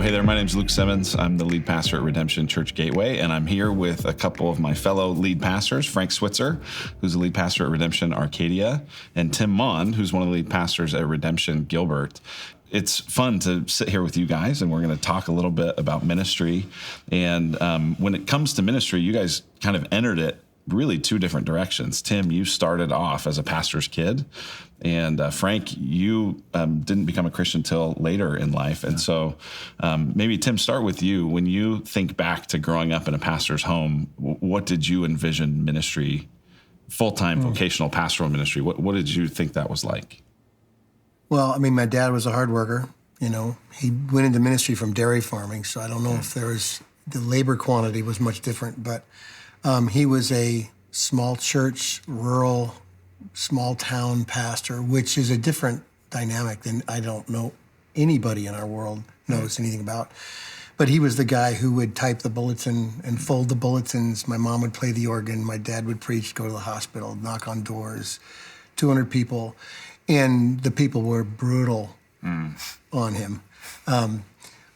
Hey there, my name's Luke Simmons. I'm the lead pastor at Redemption Church Gateway, and I'm here with a couple of my fellow lead pastors, Frank Switzer, who's the lead pastor at Redemption Arcadia, and Tim Mon, who's one of the lead pastors at Redemption Gilbert. It's fun to sit here with you guys, and we're going to talk a little bit about ministry. And when it comes to ministry, you guys kind of entered it really two different directions. Tim, you started off as a pastor's kid, and Frank, you didn't become a Christian till later in life. And so maybe, Tim, start with you. When you think back to growing up in a pastor's home, what did you envision ministry, full-time vocational pastoral ministry? What did you think that was like? Well, I mean, my dad was a hard worker. You know, he went into ministry from dairy farming, so I don't know if the labor quantity was much different, but he was a small church, rural, small town pastor, which is a different dynamic than I don't know anybody in our world knows anything about. But he was the guy who would type the bulletin and fold the bulletins. My mom would play the organ. My dad would preach, go to the hospital, knock on doors, 200 people. And the people were brutal on him. And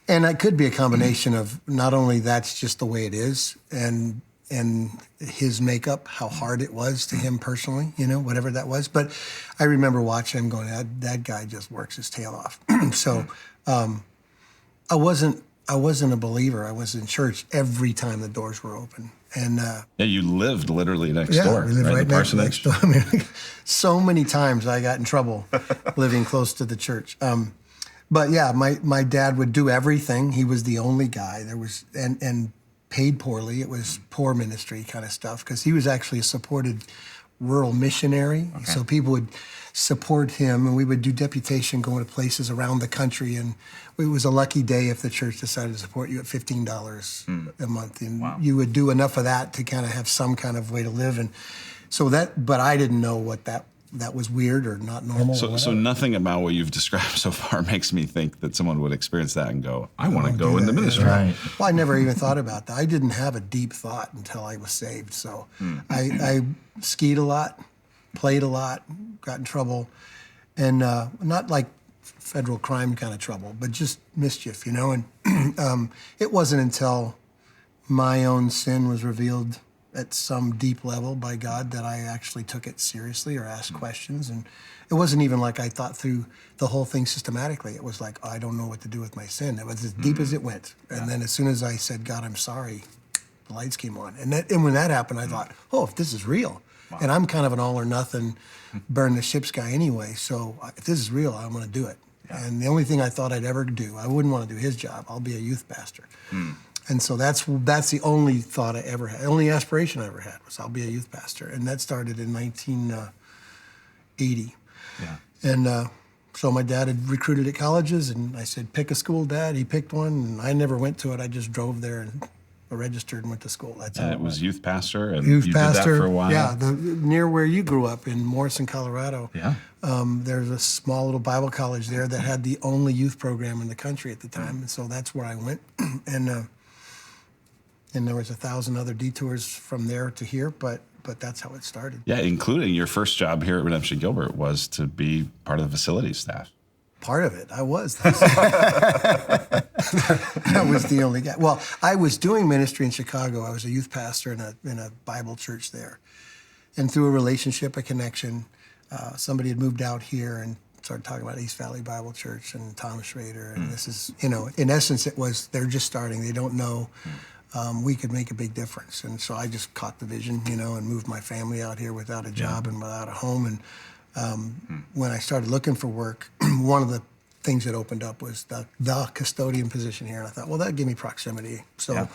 it could be a combination of not only that's just the way it is, and his makeup, how hard it was to him personally, you know, whatever that was. But I remember watching him going, that guy just works his tail off. So I wasn't a believer. I was in church every time the doors were open. And you lived literally next door. We lived right next door. I mean, so many times I got in trouble living close to the church. But yeah, my dad would do everything. He was the only guy. There was and paid poorly. It was poor ministry kind of stuff because he was actually a supported rural missionary. Okay. So people would support him, and we would do deputation going to places around the country. And it was a lucky day if the church decided to support you at $15 a month. And you would do enough of that to kind of have some kind of way to live. And so but I didn't know what that was weird or not normal. So nothing about what you've described so far makes me think that someone would experience that and go, I want to go into ministry. Right. Well, I never even thought about that. I didn't have a deep thought until I was saved. So I skied a lot, played a lot, got in trouble, and not like federal crime kind of trouble, but just mischief, you know. And it wasn't until my own sin was revealed at some deep level by God that I actually took it seriously or asked questions. And it wasn't even like I thought through the whole thing systematically. It was like, I don't know what to do with my sin. It was as deep as it went. And then as soon as I said, God, I'm sorry, the lights came on. And when that happened, I thought, oh, if this is real. Wow. And I'm kind of an all or nothing, burn the ships guy anyway. So if this is real, I'm going to do it. Yeah. And the only thing I thought I'd ever do, I wouldn't want to do his job. I'll be a youth pastor. And so that's the only thought I ever had, the only aspiration I ever had was I'll be a youth pastor. And that started in 1980. Yeah. And so my dad had recruited at colleges, and I said, pick a school, Dad. He picked one, and I never went to it. I just drove there and registered and went to school. That's it was youth pastor, and youth you pastor, did that for a while? Yeah, near where you grew up in Morrison, Colorado. Yeah. There's a small little Bible college there that had the only youth program in the country at the time. And so that's where I went. And there was 1,000 other detours from there to here, but that's how it started. Yeah, including your first job here at Redemption Gilbert was to be part of the facilities staff. Part of it, I was. That was the only guy. Well, I was doing ministry in Chicago. I was a youth pastor in a Bible church there. And through a relationship, a connection, somebody had moved out here and started talking about East Valley Bible Church and Thomas Schrader. And this is, you know, in essence, they're just starting. They don't know. We could make a big difference. And so I just caught the vision, you know, and moved my family out here without a job and without a home. And when I started looking for work, one of the things that opened up was the custodian position here. And I thought, well, that'd give me proximity. So I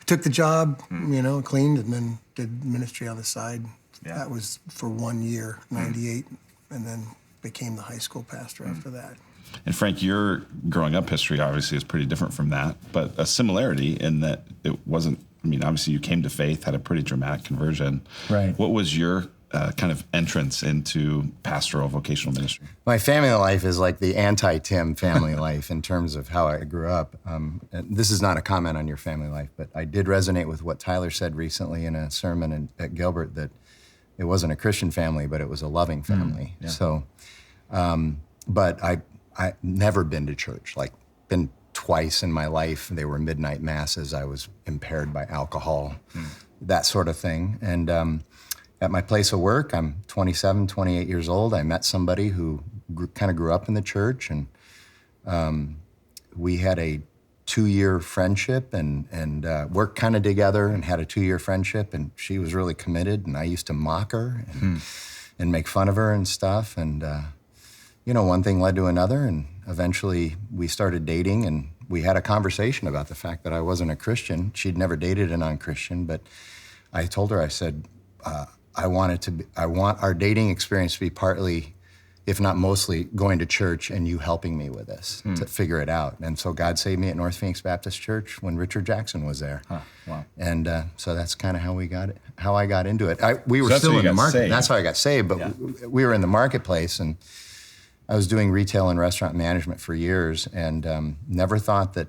took the job, you know, cleaned, and then did ministry on the side. Yeah. That was for 1 year, 98, and then became the high school pastor after that. And Frank, your growing up history obviously is pretty different from that, but a similarity in that it wasn't, I mean, obviously you came to faith, had a pretty dramatic conversion. Right. What was your kind of entrance into pastoral vocational ministry? My family life is like the anti-Tim family life in terms of how I grew up. And this is not a comment on your family life, but I did resonate with what Tyler said recently in a sermon at Gilbert, that it wasn't a Christian family, but it was a loving family. So, but I never been to church, like been twice in my life. They were midnight masses. I was impaired by alcohol, that sort of thing. And at my place of work, I'm 27, 28 years old. I met somebody who kind of grew up in the church, and we had a 2-year friendship and worked kind of together and had a 2-year friendship. And she was really committed, and I used to mock her and make fun of her and stuff. And, one thing led to another, and eventually we started dating, and we had a conversation about the fact that I wasn't a Christian. She'd never dated a non-Christian, but I told her, I said, I want our dating experience to be partly, if not mostly, going to church and you helping me with this to figure it out. And so God saved me at North Phoenix Baptist Church when Richard Jackson was there. Huh, wow. And so that's kind of how I got into it. We were So that's still how you in the got market. saved. That's how I got saved. But Yeah. we were in the marketplace, and I was doing retail and restaurant management for years, and never thought that,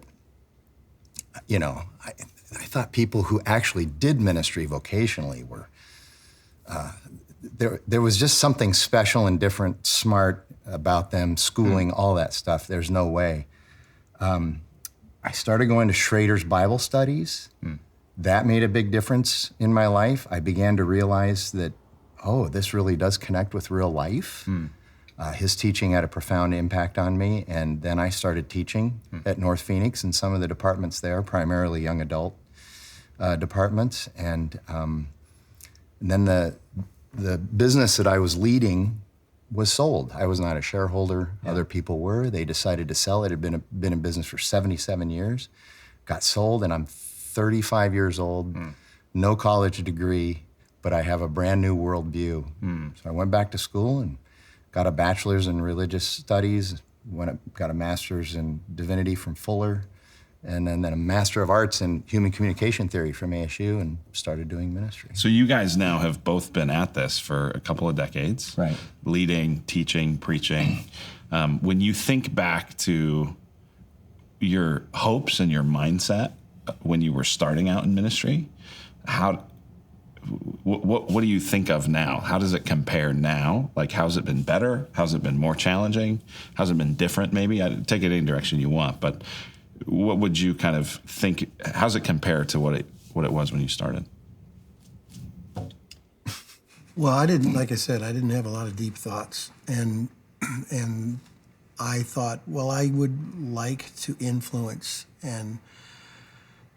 I thought people who actually did ministry vocationally were, there was just something special and different, smart about them, schooling, all that stuff. There's no way. I started going to Schrader's Bible studies. That made a big difference in my life. I began to realize that, this really does connect with real life. His teaching had a profound impact on me, and then I started teaching at North Phoenix in some of the departments there, primarily young adult departments, and then the business that I was leading was sold. I was not a shareholder. Yeah. Other people were. They decided to sell it. It had been in business for 77 years, got sold, and I'm 35 years old, no college degree, but I have a brand new worldview. So I went back to school and got a bachelor's in religious studies, got a master's in divinity from Fuller, and then a Master of Arts in Human Communication Theory from ASU, and started doing ministry. So you guys now have both been at this for a couple of decades, right? Leading, teaching, preaching. When you think back to your hopes and your mindset when you were starting out in ministry, what do you think of now? How does it compare now? Like, how's it been better? How's it been more challenging? How's it been different? Maybe take it any direction you want, but what would you kind of think? How's it compare to what it was when you started? Well, I didn't have a lot of deep thoughts, and I thought, well, I would like to influence and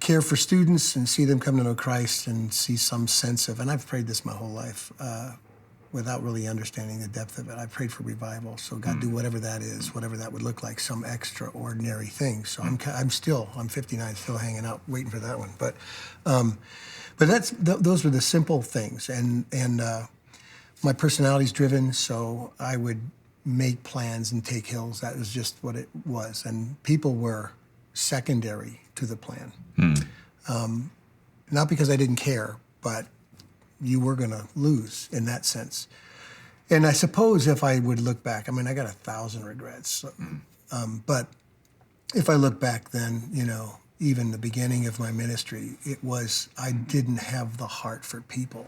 care for students and see them come to know Christ and see some sense of, and I've prayed this my whole life without really understanding the depth of it. I prayed for revival, so God, do whatever that is, whatever that would look like, some extraordinary thing. So I'm 59, still hanging out, waiting for that one. But those were the simple things, and my personality's driven, so I would make plans and take hills. That was just what it was, and people were secondary to the plan. Not because I didn't care, but you were going to lose in that sense. And I suppose if I would look back, I mean, I got 1,000 regrets. So, but if I look back then, even the beginning of my ministry, I didn't have the heart for people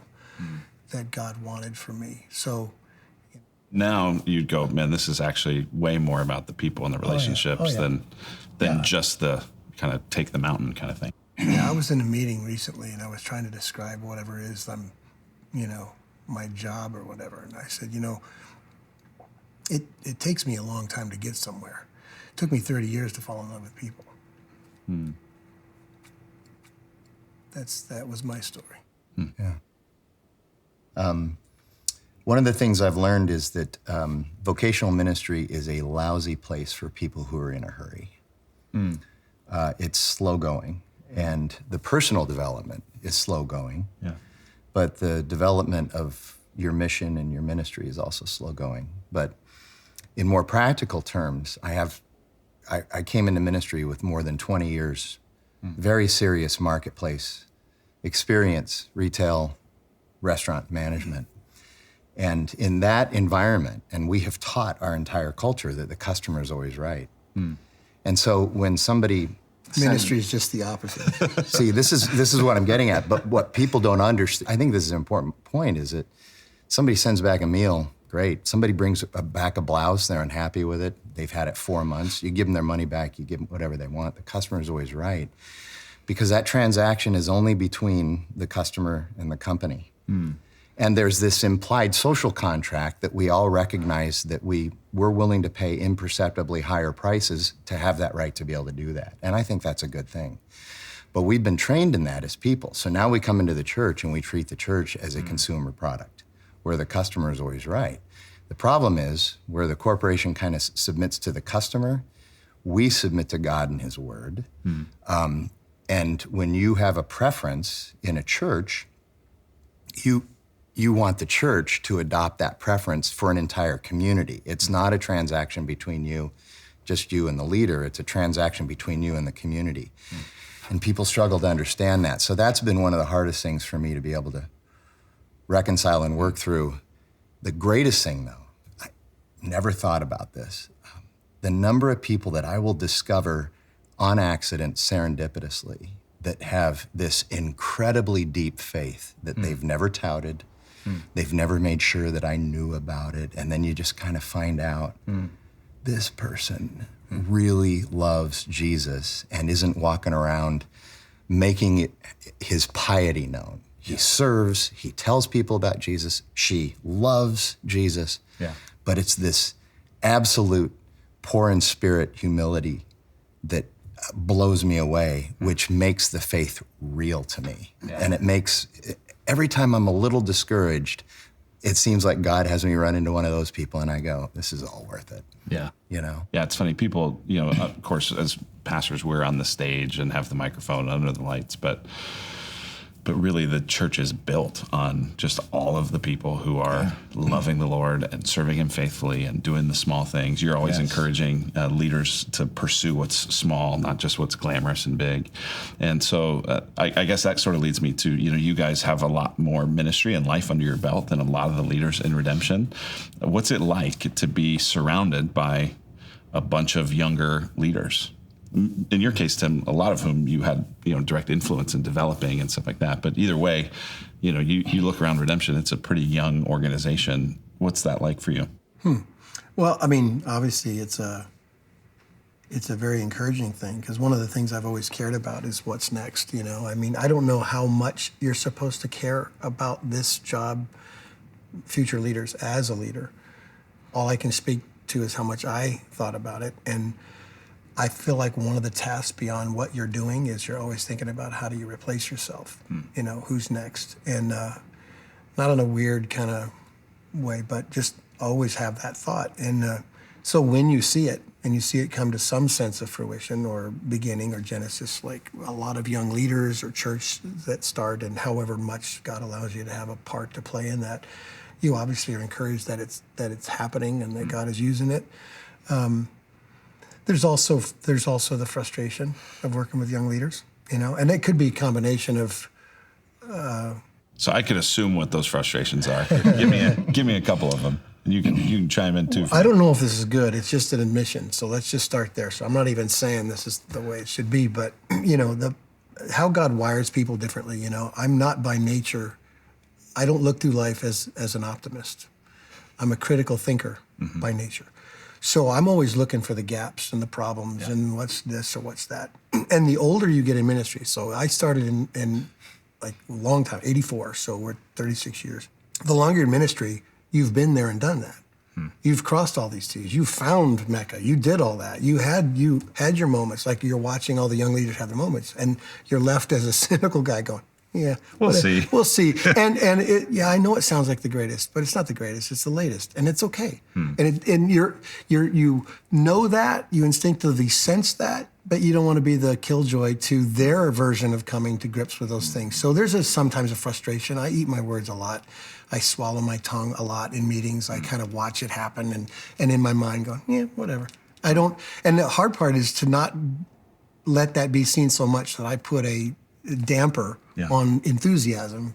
that God wanted for me. So now you'd go, man, this is actually way more about the people and the relationships than just the kind of take the mountain kind of thing. Yeah, I was in a meeting recently, and I was trying to describe whatever it is my job or whatever. And I said, it takes me a long time to get somewhere. It took me 30 years to fall in love with people. That was my story. Yeah. One of the things I've learned is that vocational ministry is a lousy place for people who are in a hurry. It's slow going, and the personal development is slow going. Yeah. But the development of your mission and your ministry is also slow going. But in more practical terms, I came into ministry with more than 20 years, very serious marketplace experience, retail, restaurant management. And in that environment, and we have taught our entire culture that the customer is always right. And so when somebody Ministry is just the opposite. See, this is what I'm getting at. But what people don't understand, I think this is an important point, is that somebody sends back a meal great. Somebody brings back a blouse, they're unhappy with it, they've had it 4 months, you give them their money back, you give them whatever they want. The customer is always right, because that transaction is only between the customer and the company. And there's this implied social contract that we all recognize that we're willing to pay imperceptibly higher prices to have that right to be able to do that. And I think that's a good thing. But we've been trained in that as people. So now we come into the church and we treat the church as a consumer product, where the customer is always right. The problem is where the corporation kind of submits to the customer, we submit to God and his word. And when you have a preference in a church, you want the church to adopt that preference for an entire community. It's not a transaction between you, just you and the leader. It's a transaction between you and the community. And people struggle to understand that. So that's been one of the hardest things for me to be able to reconcile and work through. The greatest thing, though, I never thought about this, the number of people that I will discover on accident, serendipitously, that have this incredibly deep faith that they've never touted, they've never made sure that I knew about it, and then you just kind of find out this person really loves Jesus and isn't walking around making it his piety known. He serves, he tells people about Jesus, she loves Jesus, but it's this absolute poor in spirit humility that blows me away, which makes the faith real to me. And it makes, every time I'm a little discouraged, it seems like God has me run into one of those people and I go, this is all worth it. Yeah. You know? Yeah, it's funny. People, you know, of course, as pastors, we're on the stage and have the microphone under the lights, but really the church is built on just all of the people who are loving the Lord and serving him faithfully and doing the small things. You're always encouraging leaders to pursue what's small, not just what's glamorous and big. And so I guess that sort of leads me to, you know, you guys have a lot more ministry and life under your belt than a lot of the leaders in Redemption. What's it like to be surrounded by a bunch of younger leaders? In your case, Tim, a lot of whom you had, you know, direct influence in developing and stuff like that. But either way, you know, you look around Redemption, it's a pretty young organization. What's that like for you? Well, I mean, obviously it's a very encouraging thing, because one of the things I've always cared about is what's next, you know. I mean, I don't know how much you're supposed to care about this job, future leaders, as a leader. All I can speak to is how much I thought about it. And I feel like one of the tasks beyond what you're doing is you're always thinking about how do you replace yourself, you know, who's next. And not in a weird kind of way, but just always have that thought. And so when you see it, and you see it come to some sense of fruition or beginning or genesis, like a lot of young leaders or church that start, and however much God allows you to have a part to play in that, you obviously are encouraged that it's happening and that God is using it. There's also the frustration of working with young leaders, you know, and it could be a combination of. So I could assume what those frustrations are. Give me a couple of them, and you can chime in too. I don't know if this is good. It's just an admission, so let's just start there. So I'm not even saying this is the way it should be, but you know, how God wires people differently. You know, I'm not by nature. I don't look through life as an optimist. I'm a critical thinker by nature. So I'm always looking for the gaps and the problems and what's this or what's that. And the older you get in ministry, so I started in like a long time, 84, so we're 36 years. The longer you're in ministry, you've been there and done that. You've crossed all these T's. You found Mecca. You did all that. You had your moments, like you're watching all the young leaders have their moments, and you're left as a cynical guy going, yeah, we'll see. We'll see. And I know it sounds like the greatest, but it's not the greatest. It's the latest, and it's okay. And you know that, you instinctively sense that, but you don't want to be the killjoy to their version of coming to grips with those things. So there's sometimes a frustration. I eat my words a lot. I swallow my tongue a lot in meetings. I kind of watch it happen, and in my mind going, yeah, whatever. I don't. And the hard part is to not let that be seen so much that I put a damper on enthusiasm,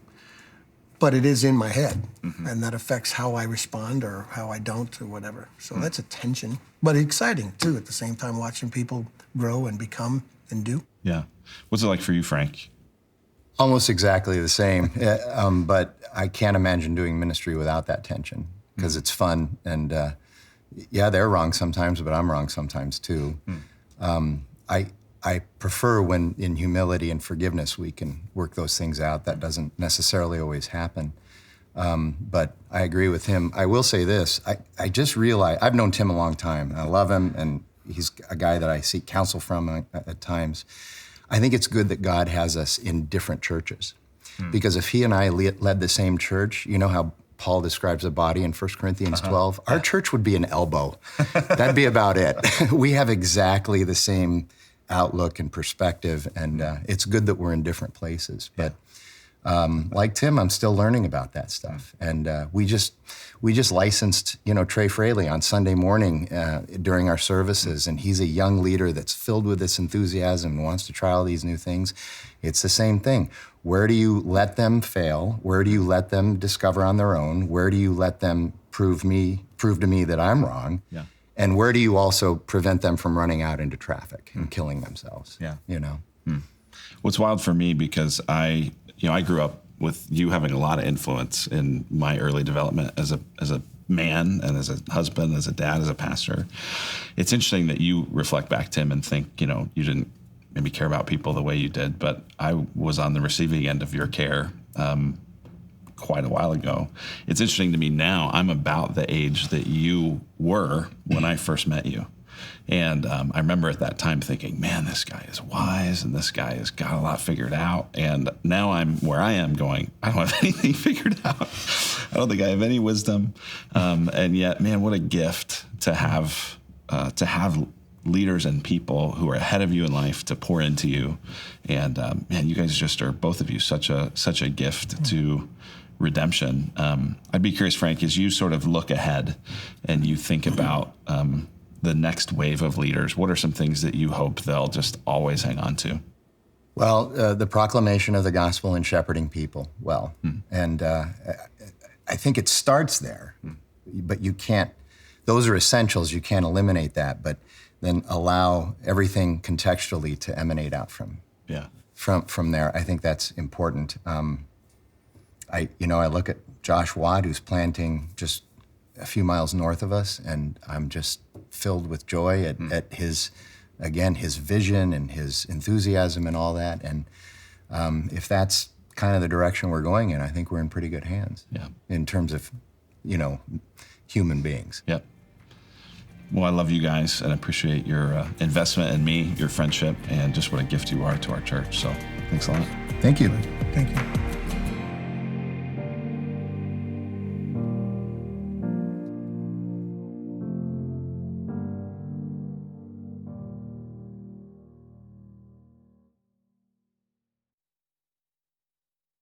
but it is in my head, and that affects how I respond or how I don't or whatever. So that's a tension, but exciting too at the same time, watching people grow and become and do. Yeah. What's it like for you, Frank? Almost exactly the same, but I can't imagine doing ministry without that tension. because it's fun. And yeah, they're wrong sometimes, but I'm wrong sometimes too. I prefer when in humility and forgiveness we can work those things out. That doesn't necessarily always happen. But I agree with him. I will say this, I just realized, I've known Tim a long time, and I love him, and he's a guy that I seek counsel from at times. I think it's good that God has us in different churches. Because if he and I led the same church, you know how Paul describes a body in 1 Corinthians 12? Our church would be an elbow. That'd be about it. We have exactly the same outlook and perspective, and it's good that we're in different places. But like Tim, I'm still learning about that stuff. And we just licensed, Trey Fraley on Sunday morning during our services, and he's a young leader that's filled with this enthusiasm and wants to try all these new things. It's the same thing. Where do you let them fail? Where do you let them discover on their own? Where do you let them prove to me that I'm wrong? Yeah. And where do you also prevent them from running out into traffic and killing themselves? Yeah. What's wild for me, because I grew up with you having a lot of influence in my early development as a man and as a husband, as a dad, as a pastor. It's interesting that you reflect back, Tim, and think, you didn't maybe care about people the way you did, but I was on the receiving end of your care quite a while ago. It's interesting to me now, I'm about the age that you were when I first met you. And I remember at that time thinking, man, this guy is wise and this guy has got a lot figured out. And now I'm where I am going, I don't have anything figured out. I don't think I have any wisdom. And yet, man, what a gift to have leaders and people who are ahead of you in life to pour into you. And man, you guys just are, both of you, such a gift to redemption. I'd be curious, Frank, as you sort of look ahead and you think about the next wave of leaders, what are some things that you hope they'll just always hang on to? Well, the proclamation of the gospel and shepherding people well. And I think it starts there, but you can't, those are essentials, you can't eliminate that, but then allow everything contextually to emanate out from there. I think that's important. I look at Josh Watt, who's planting just a few miles north of us, and I'm just filled with joy at his vision and his enthusiasm and all that. And if that's kind of the direction we're going in, I think we're in pretty good hands in terms of, human beings. Yep. Well, I love you guys and appreciate your investment in me, your friendship, and just what a gift you are to our church. So thanks a lot. Thank you. Thank you.